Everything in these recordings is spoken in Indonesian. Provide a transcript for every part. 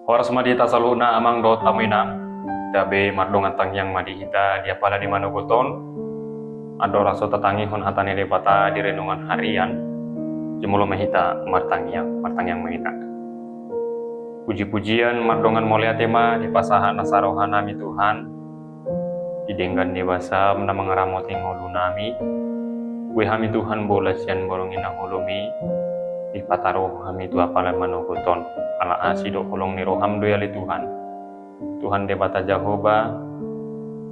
Horas madita saluna amang do tamina dabe mardongan tangyang madihita dia pala di manuguton ado raso tatangi hon hatani lebata di renungan harian jemulo mahita martangyang mahita puji-pujian mardongan molia tema di pasahan nasarohanami Tuhan didenggan dewasa mena mengeramoti ngulu nami kue hami Tuhan bola sian borongin hulumi di pataro hami tu apalan manuguton ala asido kolong ni roham doyali Tuhan debata Jehovah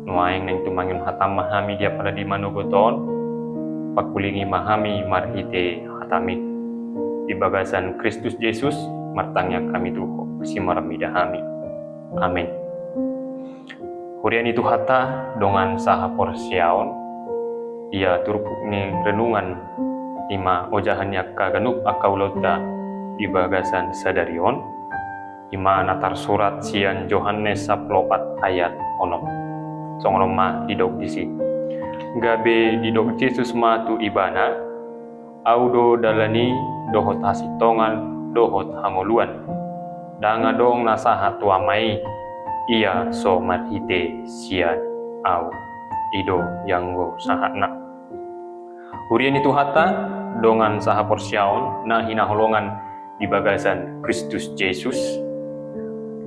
nuaing neng tumangin hatam mahami dia pada di manuguton pakulingi mahami marhite hatami di bagasan Kristus Yesus martangnya kami tuho simaramida hami amin. Hurian itu hata dongan saha porsiaon ia turpuk ni renungan ima ojahannya kaganup akaulota di bagasan sadarion ima natar surat sian Yohanes 14 ayat onom songonom ma didok disi gabe didok Yesus ma tu ibana audo dalani dohot hasitongan dohot hangoluan danga dong nasaha tuamai ia so marhite sian au ido yanggo sahana hurian itu hata dongan saha porsiaon na hinaholongan di bagasan Kristus Yesus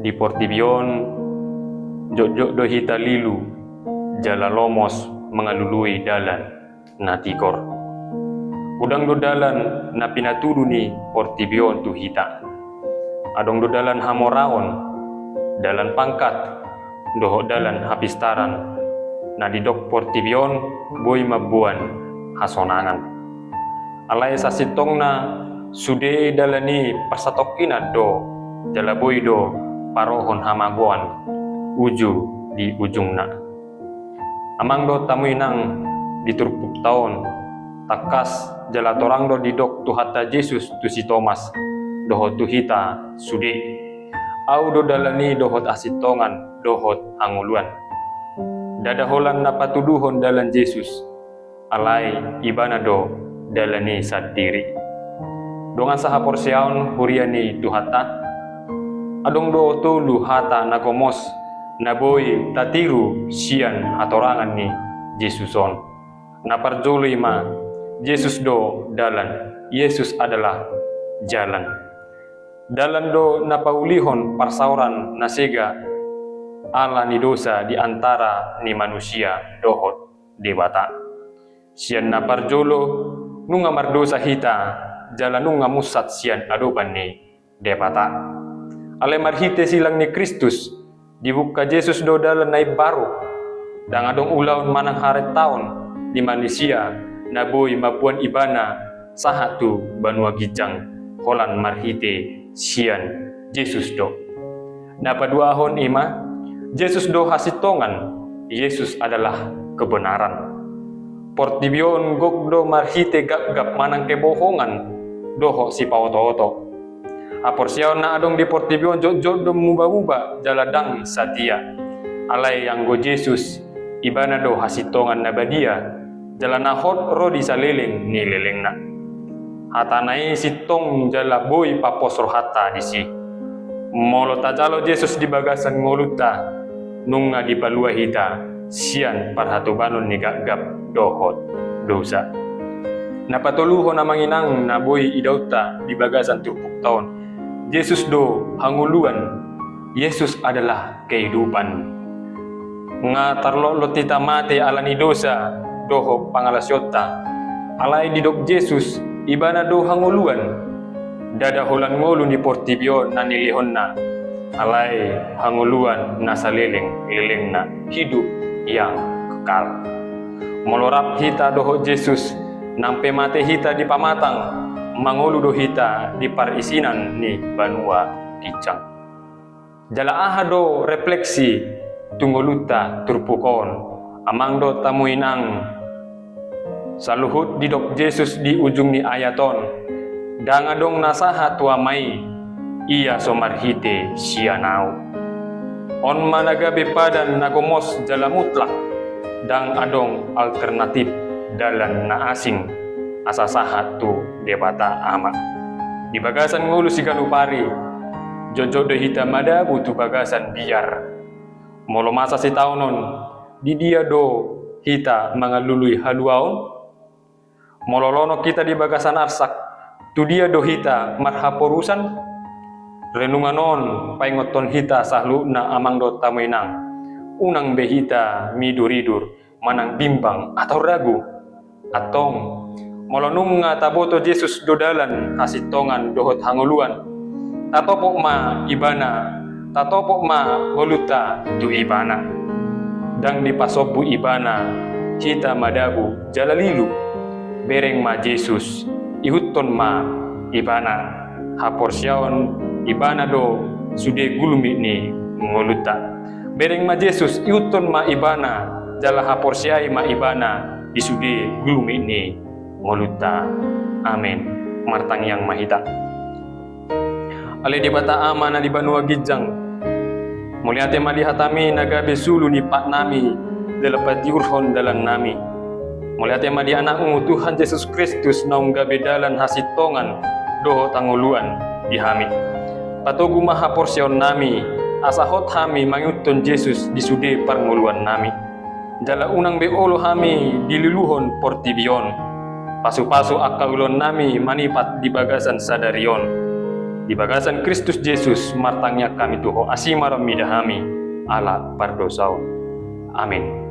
di portibion jok dohita lilu jala lomos mengalului dalan na tikor udang do dalan na pinatudu ni portibion tu hita adong do dalan hamoraon dalan pangkat doho dalan hapistaran na didok portibion boy mabuan hasonangan alay sasitong na sude dalani persatokina do jalaboy do parohon hamagoan uju di ujungna amang do tamuinang diturpuk taon takas jalatorang do didok tu hatta Yesus tu si Thomas dohot tu hita sude au do dalani dohot asitongan dohot anguluan dadaholan na patuduhon dalan Yesus alay ibana do dalani sadiri dongan saha porsiaon huriani duhata adong do tulu hata nagomos naboy tatiru sian hatorangan ni Yesuson naparjolo ima Yesus do dalan Yesus adalah jalan dalan do napaulihon parsauran nasega ala ni dosa di antara ni manusia dohot dewata sian naparjolo nunga mardosa hita jalanung ngamusat sian adoban ni debata ale marhite silang ni Kristus dibuka Yesus do dalan naib baru dang adong ulaun manang haret taon di manusia naboy mapuan ibana sahatu banua gijang holan marhite sian Yesus do napaduahon ima Yesus do hasitongan Yesus adalah kebenaran portibion gok do marhite gap manang kebohongan doho si pawoto-oto aporsiaon na adong di portibion jod do muba-muba jaladang satia alay yang go Yesus ibana do hasitongan na badia jalanahot ro di saliling ni lelengna hatanai sitong jalaboy paposro hata disi molo tajalo Yesus di bagasan ngoluta nunga di palua hita sian parhatubanon ni gagap dohot dosa napatuluho na manginang naboy idauta di bagasan turpuk taon Yesus do hanguluan Yesus adalah kehidupan nga tarlolot tita mate ala ni dosa doho pangalasyota alay didok Yesus ibana do hanguluan dadaholan ngulu ni portibion na nilihon na alay hanguluan na saliling liling na hidup yang kekal molorap hita doho Yesus nampe mate hita di pamatang mangulu do hita di parisinan ni banua kicang jala aha do refleksi tunggoluta turpukon amang do tamuinang saluhut didok Yesus di ujung ni ayaton danga dong nasaha tuamai ia somarhite sianau on managabe padan nagomos jala mutlak dang adong alternatif dalan na asing asasahat tu debata amat di bagasan ngulu si kalupari Jojo de hita mada butuh bagasan biar. Molo masa si taunon, di dia do hita mangalului haluaon. Mololono kita di bagasan arsak, tu dia do hita marhaporusan. Renunganon paingoton hita sahlu na amang do tamuinang. Unang behita miduridur manang bimbang atau ragu. Atong molonung nga taboto Jesus dodalan hasitongan dohot hanguluan. Tatopok ma ibana, tatopok ma holuta tu ibana. Dang dipasobu ibana, hita madabu jalalilu. Bereng ma Jesus, ihuton ma ibana. Haporsyaon ibana do sude gulumi ni ngoluta. Bereng ma Jesus, ihuton ma ibana, jala haporsyai ma ibana disude gulumi ni ngoluta. Amin. Martang yang mahita. Ale di bata ama na di banua gijang. Muliate malihatami nagabe sulu ni pak nami dalapat diurhon dalan nami. Muliate madi anakmu Tuhan Yesus Kristus naung gabe dalan hasitongan doho tanguluan dihami. Patugu maha porsyon nami asahot hami mangutun Yesus disude parnguluan nami. Jala unang beolo hami dililuhon portibion. Pasu-pasu akaulon nami manipat di bagasan sadarion. Di bagasan Kristus Yesus martangnya kami tuho asimaram midahami ala pardosau. Amin.